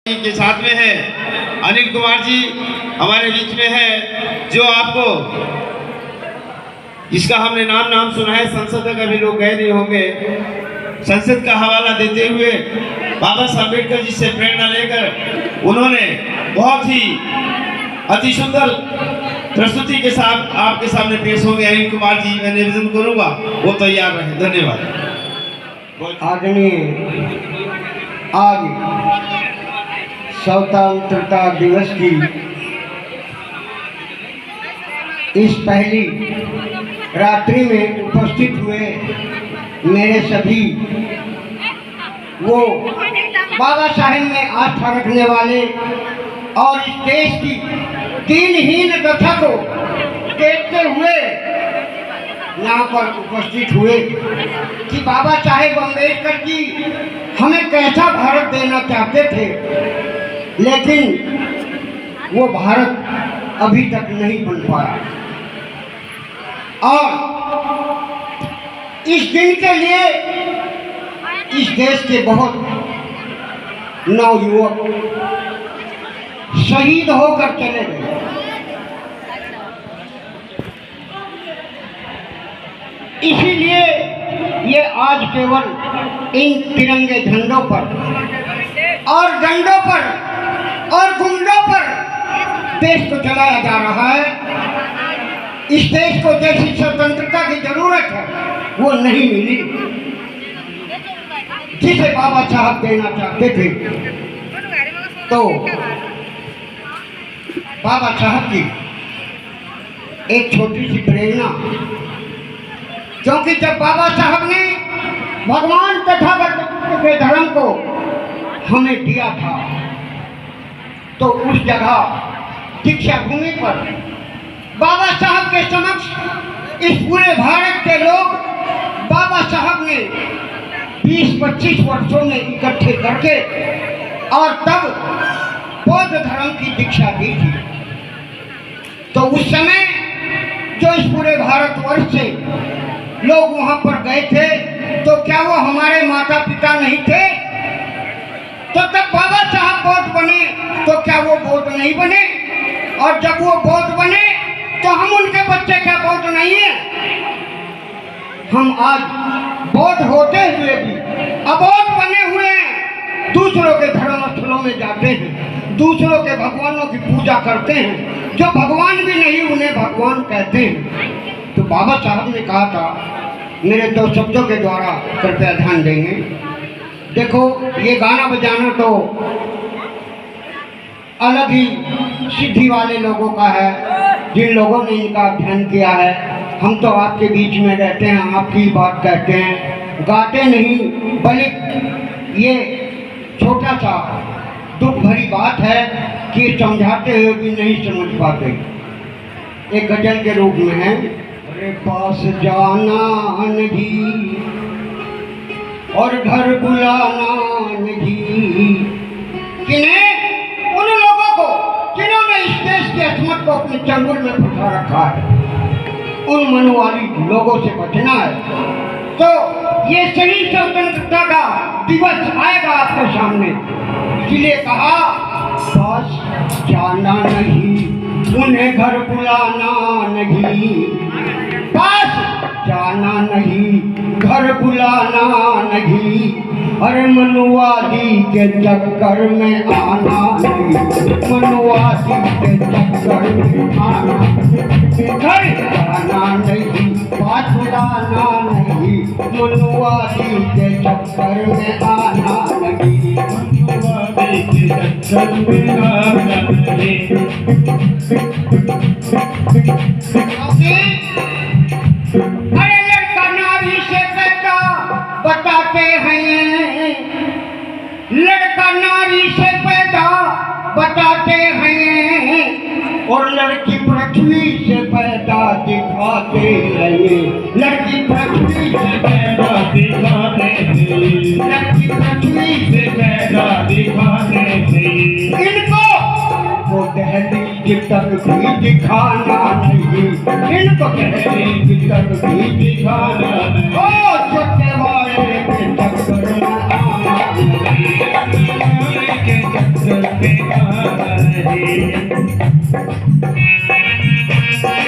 के साथ में है अनिल कुमार जी हमारे बीच में है, जो आपको जिसका हमने नाम सुना है। संसद में कभी लोग गए नहीं होंगे। संसद का हवाला देते हुए बाबा साहब अम्बेडकर जी से प्रेरणा लेकर उन्होंने बहुत ही अति सुंदर प्रस्तुति के साथ आपके सामने पेश होंगे। अनिल कुमार जी, मैं निवेदन करूंगा वो तैयार रहे। धन्यवाद। आदरणीय आज स्वतंत्रता दिवस की इस पहली रात्रि में उपस्थित हुए मेरे सभी वो बाबा साहेब में आस्था रखने वाले और इस देश की दीनहीन दशा को देखते हुए यहाँ पर उपस्थित हुए कि बाबा साहेब अम्बेडकर जी हमें कैसा भारत देना चाहते थे, लेकिन वो भारत अभी तक नहीं बन पाया। और इस दिन के लिए इस देश के बहुत नवयुवक शहीद होकर चले गए। इसीलिए ये आज केवल इन तिरंगे झंडों पर और डंडों पर और गुंडों पर देश को चलाया जा रहा है। इस देश को जैसी स्वतंत्रता की जरूरत है वो नहीं मिली जिसे बाबा साहब देना चाहते थे। तो बाबा साहब की एक छोटी सी प्रेरणा, क्योंकि जब बाबा साहब ने भगवान तथागत के धर्म को हमें दिया था तो उस जगह दीक्षा भूमि पर बाबा साहब के समक्ष इस पूरे भारत के लोग बाबा साहब ने 20-25 वर्षों में इकट्ठे करके और तब बौद्ध धर्म की दीक्षा दी थी। तो उस समय जो इस पूरे भारतवर्ष से लोग वहां पर गए थे तो क्या वो हमारे माता पिता नहीं थे? तो तब बाबा साहब बौद्ध बने तो क्या वो बौद्ध नहीं बने? और जब वो बौद्ध बने तो हम उनके बच्चे क्या बौद्ध नहीं है? हम आज बौद्ध होते हुए भी अबौद्ध बने हुए हैं। दूसरों के धर्म स्थलों में जाते हैं, दूसरों के भगवानों की पूजा करते हैं, जो भगवान भी नहीं उन्हें भगवान कहते हैं। तो बाबा साहब ने कहा था, मेरे दो शब्दों के द्वारा कृपया ध्यान देंगे। देखो, ये गाना बजाना तो अलग ही सिद्धि वाले लोगों का है, जिन लोगों ने इनका अध्ययन किया है। हम तो आपके बीच में रहते हैं, आपकी बात कहते हैं, गाते नहीं, बल्कि ये छोटा सा दुख भरी बात है कि समझाते हुए भी नहीं समझ पाते। एक गजल के रूप में है, अरे पास जाना नहीं और घर बुलाना नहीं। किन्हें? उन लोगों को जिन्होंने इस देश की अजमत को अपने चंगुल में फंसा रखा है, उन मनवाली लोगों से बचना है। तो ये सही स्वतंत्रता का दिवस आएगा आपके सामने, इसलिए कहा पास जाना नहीं, उन्हें घर बुलाना नहीं, पास जाना नहीं, घर बुलाना नहीं। अरे मनुवादी के चक्कर में आना नहीं, मनुवादी के चक्कर में आना नहीं, घर जाना नहीं, पास बुलाना नहीं, मनुवादी के चक्कर में आना नहीं, मनुवादी के चक्कर में आना नहीं। अरे लड़का नारी से पैदा बताते हैं, लड़का नारी से पैदा बताते हैं, और लड़की पृथ्वी से पैदा दिखाते हैं, लड़की पृथ्वी से पैदा दिखाते हैं, लड़की पृथ्वी से पैदा दिखाते हैं। इनको वो दहलीज तक भी दिखाना नहीं, इनको दहलीज तक भी दिखाना नहीं। ओ छोटे वाले के चक्कर में आना नहीं, में आना नहीं।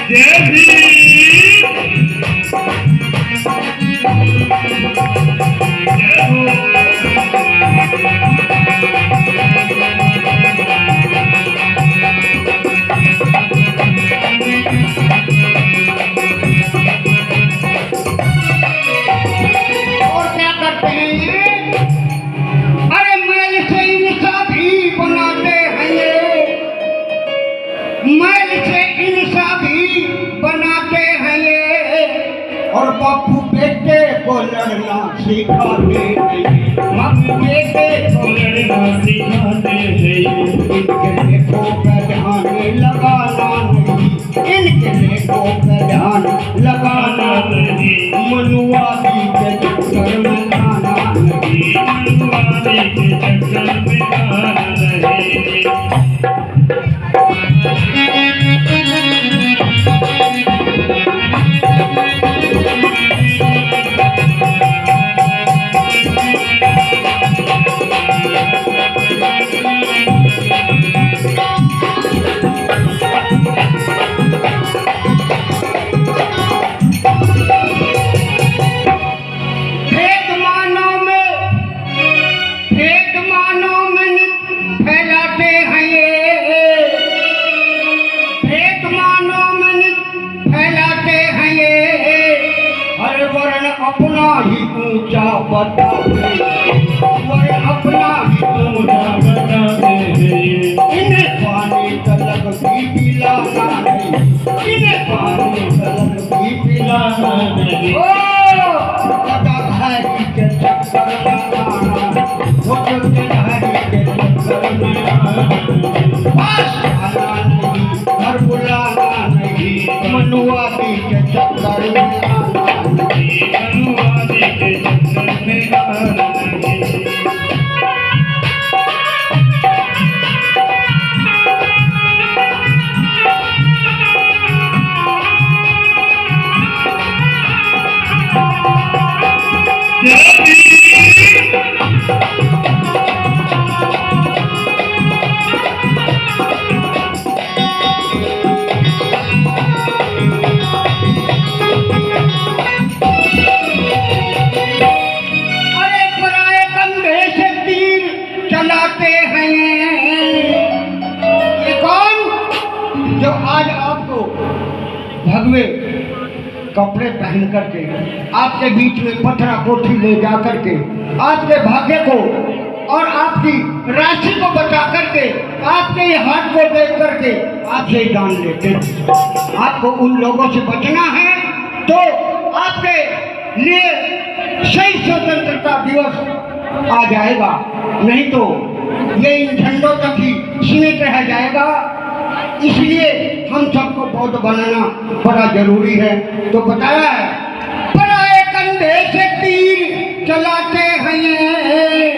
जय भीम। जय हो। और क्या करते हैं ये? अरे मैल से इंसान भी बनाते हैं ये, मैल से इंसान भी बनाते हैं ये, और बापू बेटे को लड़ना सिखाते हैं, बापू बेटे को लड़ना सिखाते हैं। इनके देखो पे ध्यान लगाना नहीं, इनके देखो पे ध्यान लगाना नहीं, मनुवादी के चक्कर में आना नहीं, मनुवादी के चक्कर में आना नहीं। फैलाते हैं ये, भेदमानों में फैलाते हैं ये, हर वर्ण अपना ही ऊंचा बताते हैं, वर्ण अपना ही ऊंचा बताते हैं। इन्हें पानी तलक भी पिलाना नहीं, इन्हें पानी तलक भी पिलाना नहीं। ओ लगा घाटी के चक्कर में आना, वो चलते घाटी के चक्कर में आना, बस आना नहीं, घर बुलाना नहीं, मनुवादी के चक्कर में आना नहीं, मनुवादी के चक्कर में आना नहीं। चलाते हैं ये कौन? जो आज आपको भगवे कपड़े पहन करके आपके बीच में पथरा कोठी ले जा करके आपके भाग्य को और आपकी राशि को बता करके आपके ये हाथ को देख करके आपसे दान लेते हैं। आपको उन लोगों से बचना है तो आपके लिए सही स्वतंत्रता दिवस आ जाएगा, नहीं तो ये इन झंडों तक ही सीमित रह जाएगा। इसलिए हम सबको बौद्ध बनाना बड़ा जरूरी है। तो बताया है, पराए कंधे से तीर चलाते हैं ये,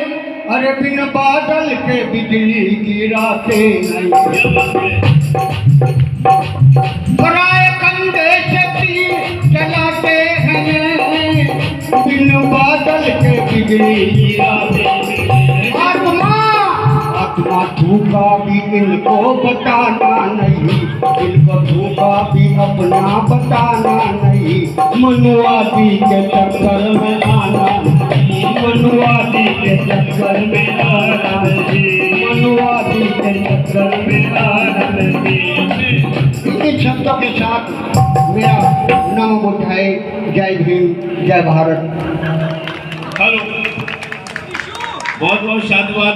अरे बिन बादल के बिजली गिराते नहीं। पराए कंधे से तीर चलाते हैं ये, बिन बादल के बिजली गिराते हैं। आत्मा धोखा भी इनको बताना नहीं, इनको धोखा भी अपना बताना नहीं, मनुवादी के चक्कर में आना नहीं, मनुवादी के चक्कर में आना नहीं, मनुवादी के चक्कर में आना नहीं। इन शब्दों के साथ मेरा नाम बुद्धाई। जय भीम, जय भारत। हेलो, बहुत बहुत साधुवाद।